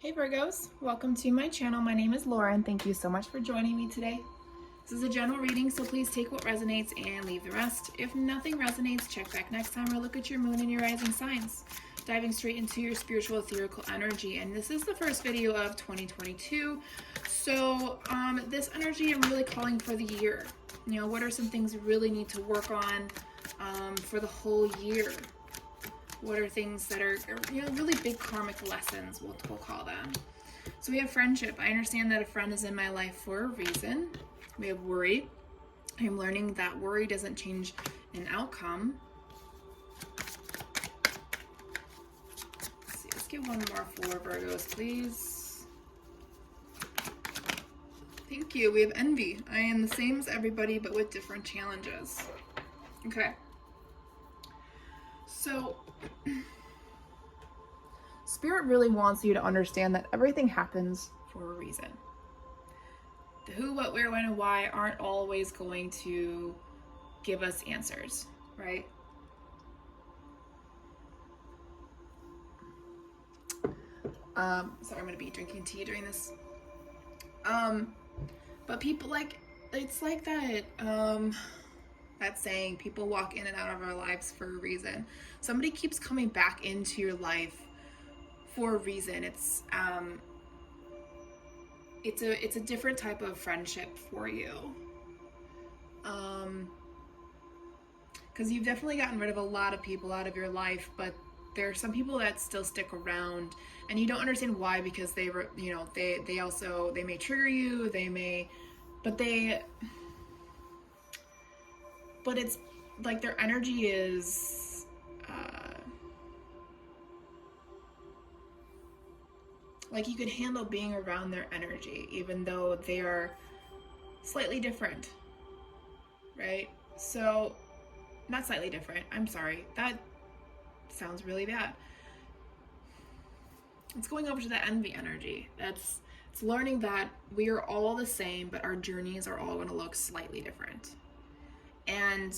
Hey Virgos, welcome to my channel. My name is Laura and thank you so much for joining me today. This is a general reading, so please take what resonates and leave the rest. If nothing resonates, check back next time or look at your moon and your rising signs. Diving straight into your spiritual ethereal energy, and this is the first video of 2022. So this energy I'm really calling for the year. You know, what are some things you really need to work on for the whole year? What are things that are, you know, really big karmic lessons, we'll call them. So we have friendship. I understand that a friend is in my life for a reason. We have worry. I'm learning that worry doesn't change an outcome. Let's see, let's get one more for Virgos, please. Thank you. We have envy. I am the same as everybody, but with different challenges. Okay. So, Spirit really wants you to understand that everything happens for a reason. The who, what, where, when, and why aren't always going to give us answers, right? Sorry, I'm going to be drinking tea during this. But people it's like that, that saying, people walk in and out of our lives for a reason. Somebody keeps coming back into your life for a reason. It's a different type of friendship for you. Because you've definitely gotten rid of a lot of people out of your life, but there are some people that still stick around, and you don't understand why, because they may trigger you, but it's like their energy is like you could handle being around their energy, even though they are slightly different, right? So, not slightly different, I'm sorry, that sounds really bad. It's going over to the envy energy. It's learning that we are all the same, but our journeys are all going to look slightly different. And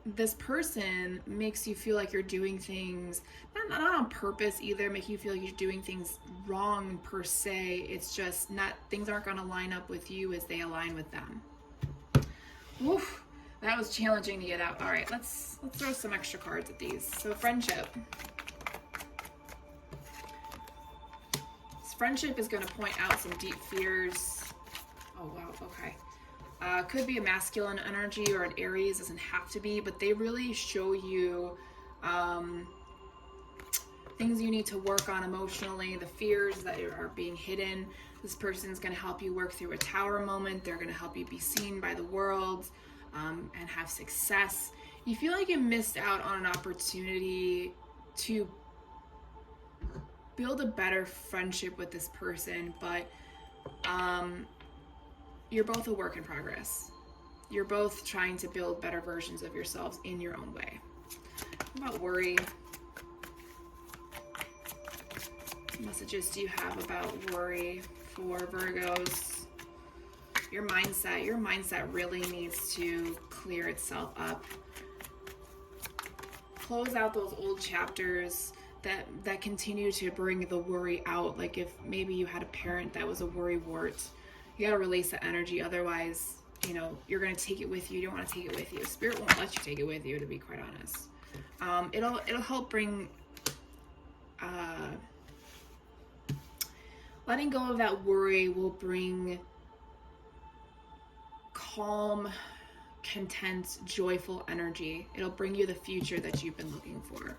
this person makes you feel like you're doing things, not on purpose either, make you feel like you're doing things wrong per se. It's just things aren't going to line up with you as they align with them. Oof, that was challenging to get out. All right, let's throw some extra cards at these. So friendship. Friendship is going to point out some deep fears. Oh wow, okay. Could be a masculine energy or an Aries, doesn't have to be, but they really show you things you need to work on emotionally, the fears that are being hidden. This person's going to help you work through a tower moment. They're going to help you be seen by the world and have success. You feel like you missed out on an opportunity to build a better friendship with this person, but you're both a work in progress. You're both trying to build better versions of yourselves in your own way. What about worry? What messages do you have about worry for Virgos? Your mindset really needs to clear itself up. Close out those old chapters that continue to bring the worry out. Like if maybe you had a parent that was a worry wart, you got to release the energy. Otherwise, you know, you're going to take it with you. You don't want to take it with you. Spirit won't let you take it with you, to be quite honest. It'll help bring letting go of that worry will bring calm, content, joyful energy. It'll bring you the future that you've been looking for.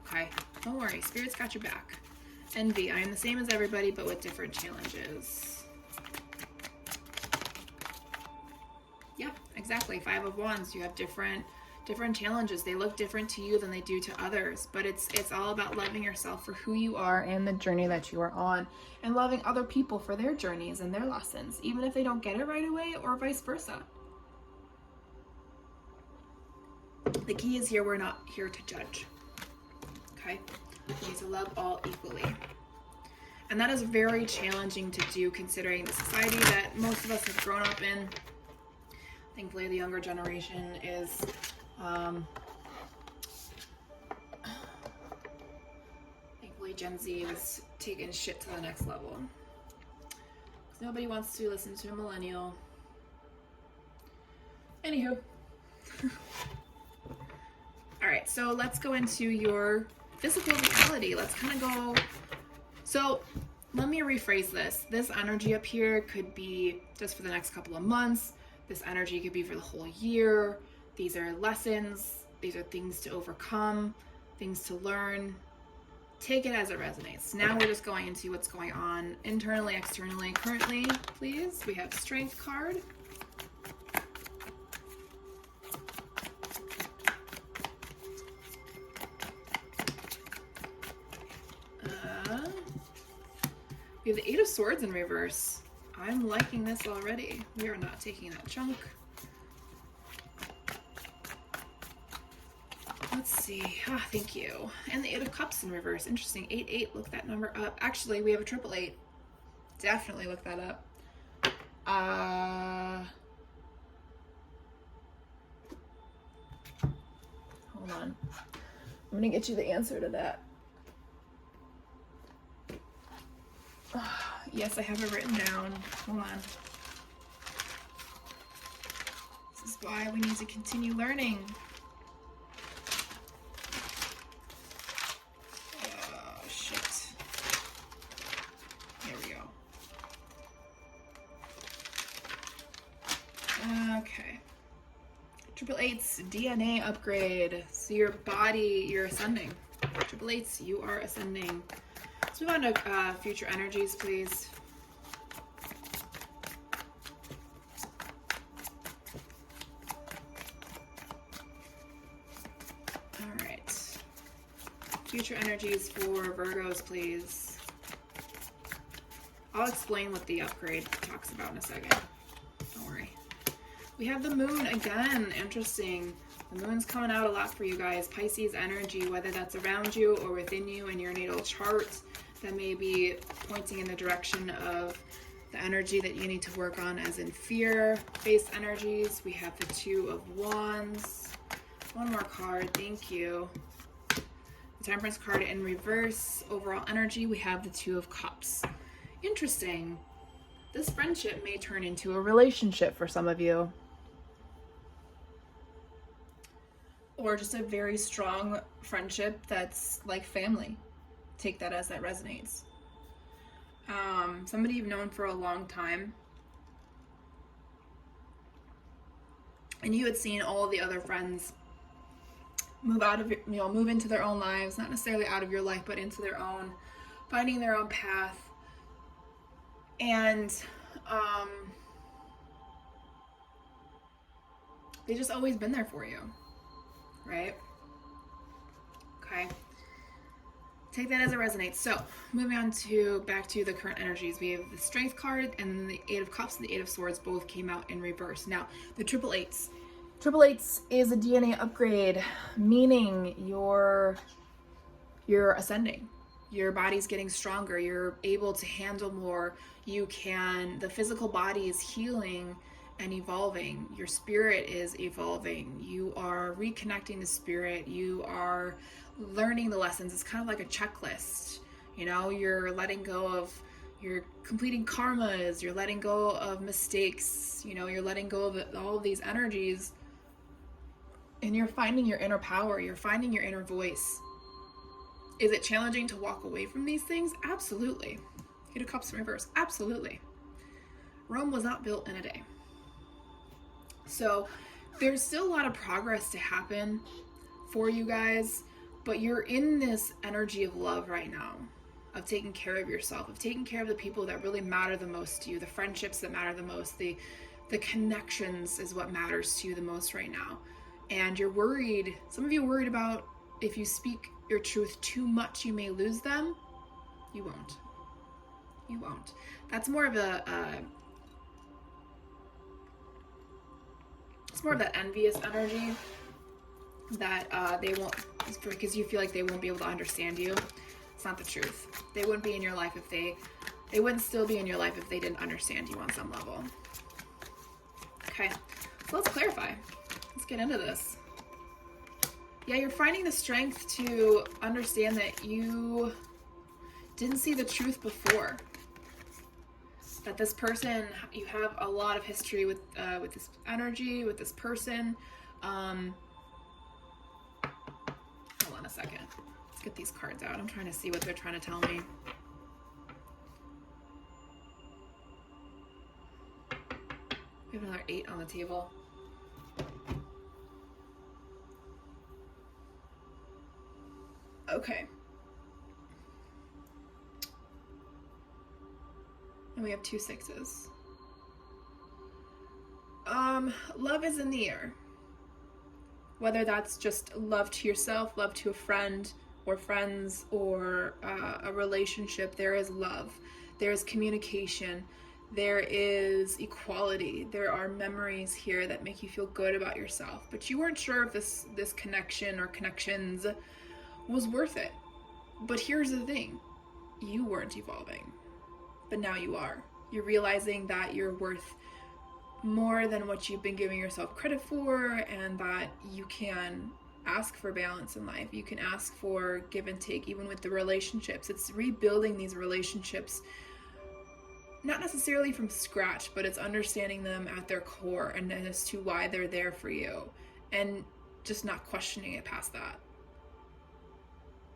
Okay, don't worry, Spirit's got your back. Envy, I am the same as everybody, but with different challenges. Yeah, exactly. 5 of Wands. You have different challenges. They look different to you than they do to others, but it's all about loving yourself for who you are and the journey that you are on, and loving other people for their journeys and their lessons, even if they don't get it right away, or vice versa. The key is here, we're not here to judge. Okay? We need to love all equally. And that is very challenging to do, considering the society that most of us have grown up in. Thankfully, the younger generation is Hopefully Gen Z is taking shit to the next level. 'Cause nobody wants to listen to a millennial. Anywho. All right, so let's go into your physical reality. Let's kind of go. So let me rephrase this. This energy up here could be just for the next couple of months. This energy could be for the whole year. These are lessons. These are things to overcome, things to learn. Take it as it resonates. Now we're just going into what's going on internally, externally, currently, please. We have Strength card. We have the Eight of Swords in reverse. I'm liking this already. We are not taking that chunk. Let's see. Ah, thank you. And the Eight of Cups in reverse. Interesting. 8-8. Look that number up. Actually, we have a 888. Definitely look that up. Hold on. I'm gonna get you the answer to that. Yes, I have it written down. Hold on. This is why we need to continue learning. Oh, shit. Here we go. Okay. 888's DNA upgrade. So your body, you're ascending. 888's, you are ascending. Let's move on to future energies, please. All right. Future energies for Virgos, please. I'll explain what the upgrade talks about in a second. Don't worry. We have the moon again. Interesting. The moon's coming out a lot for you guys. Pisces energy, whether that's around you or within you in your natal chart, that may be pointing in the direction of the energy that you need to work on, as in fear-based energies. We have the Two of Wands. One more card, thank you. The Temperance card in reverse. Overall energy, we have the Two of Cups. Interesting. This friendship may turn into a relationship for some of you. Or just a very strong friendship that's like family. Take that as that resonates. Somebody you've known for a long time, and you had seen all the other friends move out of, move into their own lives, not necessarily out of your life, but into their own, finding their own path. And they just always been there for you, right? Okay. Take that as it resonates. So moving on to back to the current energies, we have the Strength card and the Eight of Cups and the Eight of Swords both came out in reverse. Now the 888s. 888s is a DNA upgrade, meaning you're ascending. Your body's getting stronger. You're able to handle more. The physical body is healing and evolving. Your spirit is evolving. You are reconnecting the spirit. You are learning the lessons. It's kind of like a checklist. You're letting go of, you're completing karmas. You're letting go of mistakes. You're letting go of all of these energies. And you're finding your inner power. You're finding your inner voice. Is it challenging to walk away from these things? Absolutely. Eight of Cups in reverse. Absolutely. Rome was not built in a day. So there's still a lot of progress to happen for you guys, but you're in this energy of love right now, of taking care of yourself, of taking care of the people that really matter the most to you, the friendships that matter the most, the connections is what matters to you the most right now. And you're worried, some of you are worried about if you speak your truth too much, you may lose them. You won't. You won't. That's more of it's more of that envious energy that they won't, because you feel like they won't be able to understand you. It's not the truth. They wouldn't be in your life if they wouldn't still be in your life if they didn't understand you on some level. Okay, so let's clarify. Let's get into this. Yeah, you're finding the strength to understand that you didn't see the truth before. That this person, you have a lot of history with this energy, with this person. Hold on a second. Let's get these cards out. I'm trying to see what they're trying to tell me. We have another 8 on the table. Okay. And we have 2 6s. Love is in the air. Whether that's just love to yourself, love to a friend or friends, or a relationship, there is love. There is communication. There is equality. There are memories here that make you feel good about yourself. But you weren't sure if this connection or connections was worth it. But here's the thing. You weren't evolving. But now you are. You're realizing that you're worth more than what you've been giving yourself credit for, and that you can ask for balance in life. You can ask for give and take, even with the relationships. It's rebuilding these relationships, not necessarily from scratch, but it's understanding them at their core and as to why they're there for you, and just not questioning it past that,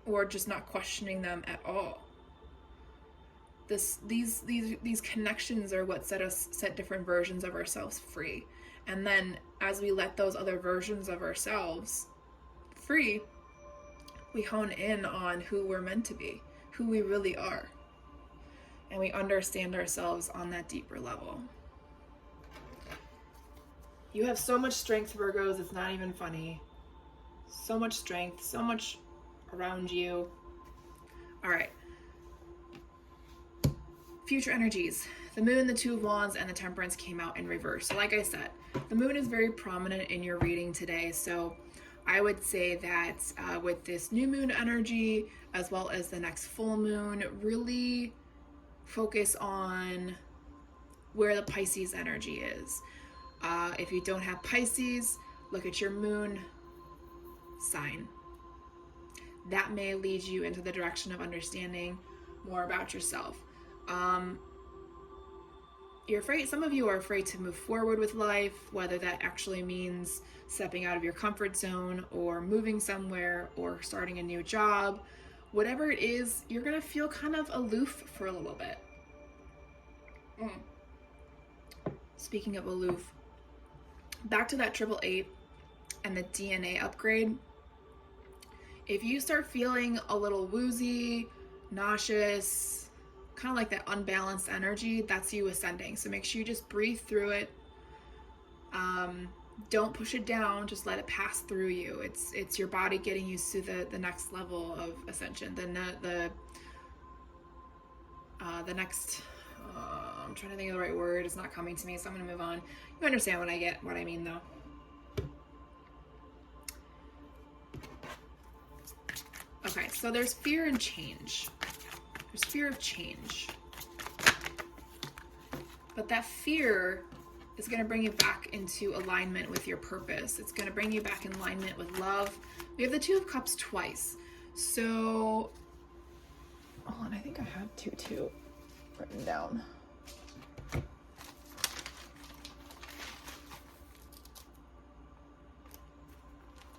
or just not questioning them at all. These connections are what set different versions of ourselves free. And then as we let those other versions of ourselves free, we hone in on who we're meant to be, who we really are. And we understand ourselves on that deeper level. You have so much strength, Virgos, it's not even funny. So much strength, so much around you. All right. Future energies. The Moon, the Two of Wands, and the Temperance came out in reverse. So like I said, the Moon is very prominent in your reading today. So I would say that with this new moon energy, as well as the next full moon, really focus on where the Pisces energy is. If you don't have Pisces, look at your moon sign. That may lead you into the direction of understanding more about yourself. You're afraid, some of you are afraid to move forward with life, whether that actually means stepping out of your comfort zone or moving somewhere or starting a new job. Whatever it is, you're going to feel kind of aloof for a little bit. Speaking of aloof, back to that 888 and the DNA upgrade. If you start feeling a little woozy, nauseous, kind of like that unbalanced energy, that's you ascending. So make sure you just breathe through it. Don't push it down, just let it pass through you. It's your body getting used to the next level of ascension. The next, I'm trying to think of the right word, it's not coming to me, so I'm gonna move on. You understand what I mean though. Okay, so there's fear and change. There's fear of change. But that fear is going to bring you back into alignment with your purpose. It's going to bring you back in alignment with love. We have the Two of Cups twice. So, hold on, I think I have 2-2 written down.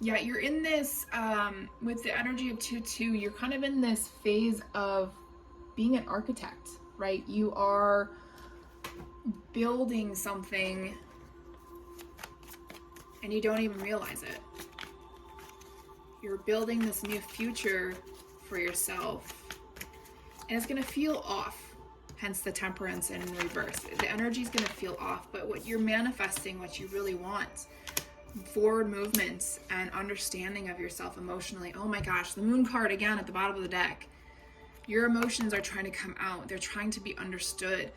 Yeah, you're in this, with the energy of 2-2, you're kind of in this phase of being an architect, right? You are building something and you don't even realize it. You're building this new future for yourself, and it's going to feel off, hence the Temperance in reverse. The energy is going to feel off, but what you're manifesting, what you really want, forward movements and understanding of yourself emotionally. Oh my gosh, the Moon card again at the bottom of the deck. Your emotions are trying to come out. They're trying to be understood.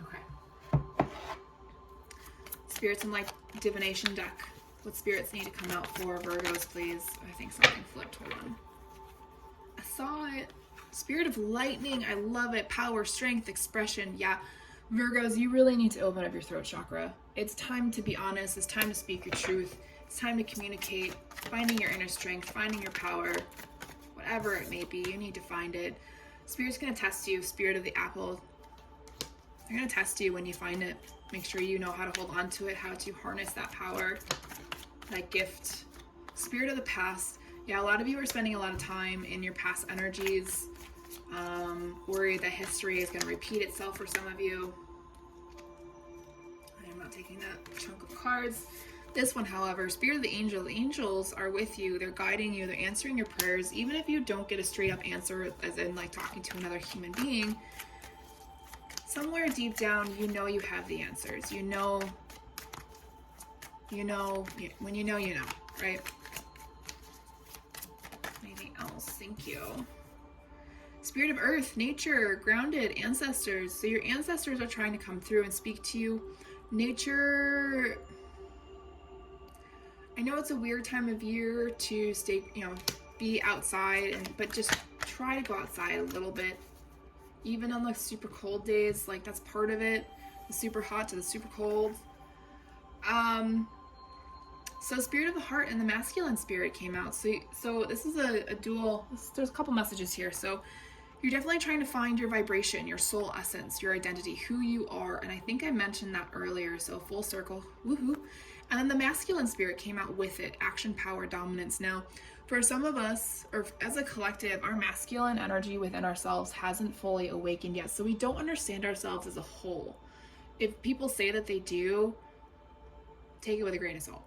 Okay. Spirits and Light Divination deck. What spirits need to come out for Virgos, please? I think something flipped. Hold on. I saw it. Spirit of Lightning. I love it. Power, strength, expression. Yeah. Virgos, you really need to open up your throat chakra. It's time to be honest. It's time to speak your truth. It's time to communicate. Finding your inner strength. Finding your power. whatever it may be, you need to find it. Spirit's going to test you. Spirit of the apple, they're going to test you when you find it. Make sure you know how to hold on to it, how to harness that power, that gift. Spirit of the past. Yeah, a lot of you are spending a lot of time in your past energies, worried that history is going to repeat itself for some of you. I am not taking that chunk of cards. This one, however, Spirit of the angel. The angels are with you. They're guiding you. They're answering your prayers. Even if you don't get a straight up answer, as in like talking to another human being, somewhere deep down, you know you have the answers. You know, when you know, right? Anything else? Thank you. Spirit of earth, nature, grounded, ancestors. So your ancestors are trying to come through and speak to you. Nature, I know it's a weird time of year to stay, be outside, but just try to go outside a little bit. Even on like super cold days, like that's part of it. The super hot to the super cold. So Spirit of the heart and the masculine spirit came out. So this is a dual, there's a couple messages here. So you're definitely trying to find your vibration, your soul essence, your identity, who you are. And I think I mentioned that earlier. So full circle, woohoo. And then the masculine spirit came out with it, action, power, dominance. Now, for some of us, or as a collective, our masculine energy within ourselves hasn't fully awakened yet. So we don't understand ourselves as a whole. If people say that they do, take it with a grain of salt.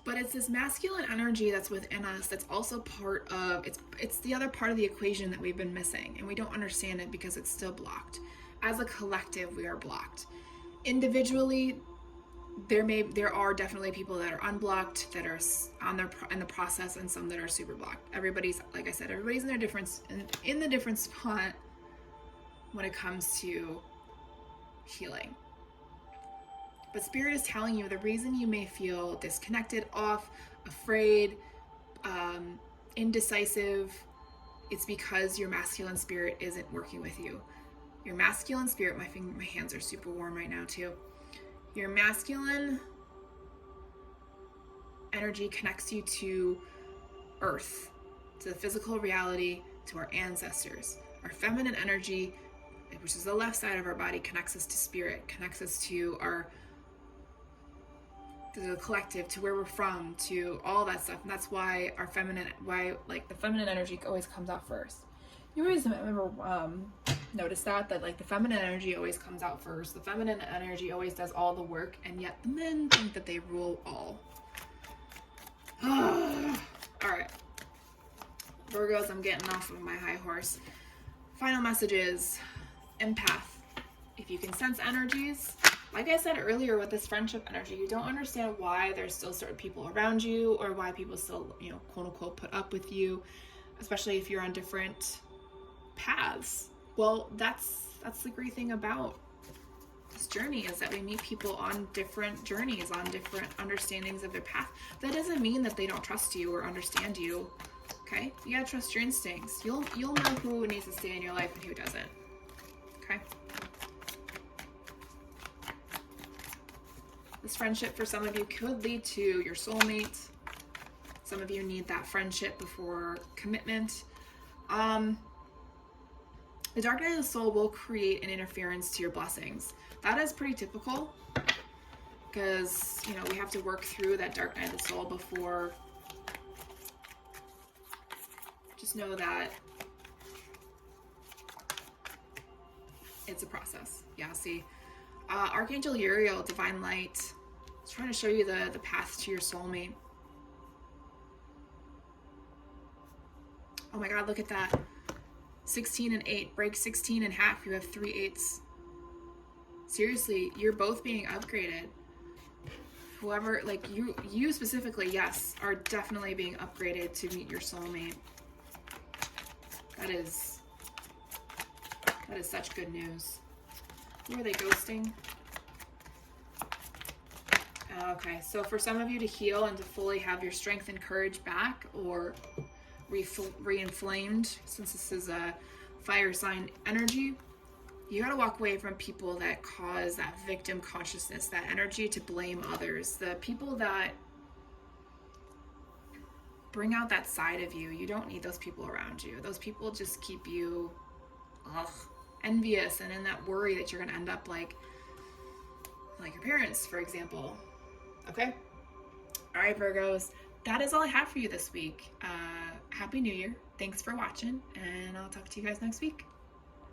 But it's this masculine energy that's within us that's also part of, it's the other part of the equation that we've been missing, and we don't understand it because it's still blocked. As a collective, we are blocked. Individually, there are definitely people that are unblocked, that are in the process, and some that are super blocked. Everybody's, like I said, everybody's in the different spot when it comes to healing. But Spirit is telling you the reason you may feel disconnected, off, afraid, indecisive, it's because your masculine spirit isn't working with you. Your masculine spirit, my hands are super warm right now too. Your masculine energy connects you to earth, to the physical reality, to our ancestors. Our feminine energy, which is the left side of our body, connects us to spirit, connects us to the collective, to where we're from, to all that stuff. And that's why the feminine energy always comes out first. You always notice that like the feminine energy always comes out first. The feminine energy always does all the work, and yet the men think that they rule all. All right, Virgos, I'm getting off of my high horse. Final message is empath. If you can sense energies, like I said earlier with this friendship energy, you don't understand why there's still certain people around you, or why people still, quote unquote, put up with you, especially if you're on different paths. Well, that's the great thing about this journey, is that we meet people on different journeys, on different understandings of their path. That doesn't mean that they don't trust you or understand you. Okay? You gotta trust your instincts. You'll know who needs to stay in your life and who doesn't. Okay? This friendship for some of you could lead to your soulmate. Some of you need that friendship before commitment. The dark night of the soul will create an interference to your blessings. That is pretty typical, because, we have to work through that dark night of the soul before. Just know that it's a process. Yeah, see. Archangel Uriel, Divine Light, is trying to show you the path to your soulmate. Oh my God, look at that. 16 and 8. Break 16 in half. You have 3 8s. Seriously, you're both being upgraded. Whoever, like you specifically, yes, are definitely being upgraded to meet your soulmate. That is such good news. Who are they ghosting? Okay, so for some of you to heal and to fully have your strength and courage back, or re-inflamed, since this is a fire sign energy, you gotta walk away from people that cause that victim consciousness, that energy to blame others, the people that bring out that side of you. You don't need those people around you. Those people just keep you envious and in that worry that you're going to end up like your parents, for example. Okay? All right, Virgos. That is all I have for you this week. Happy New Year. Thanks for watching, and I'll talk to you guys next week.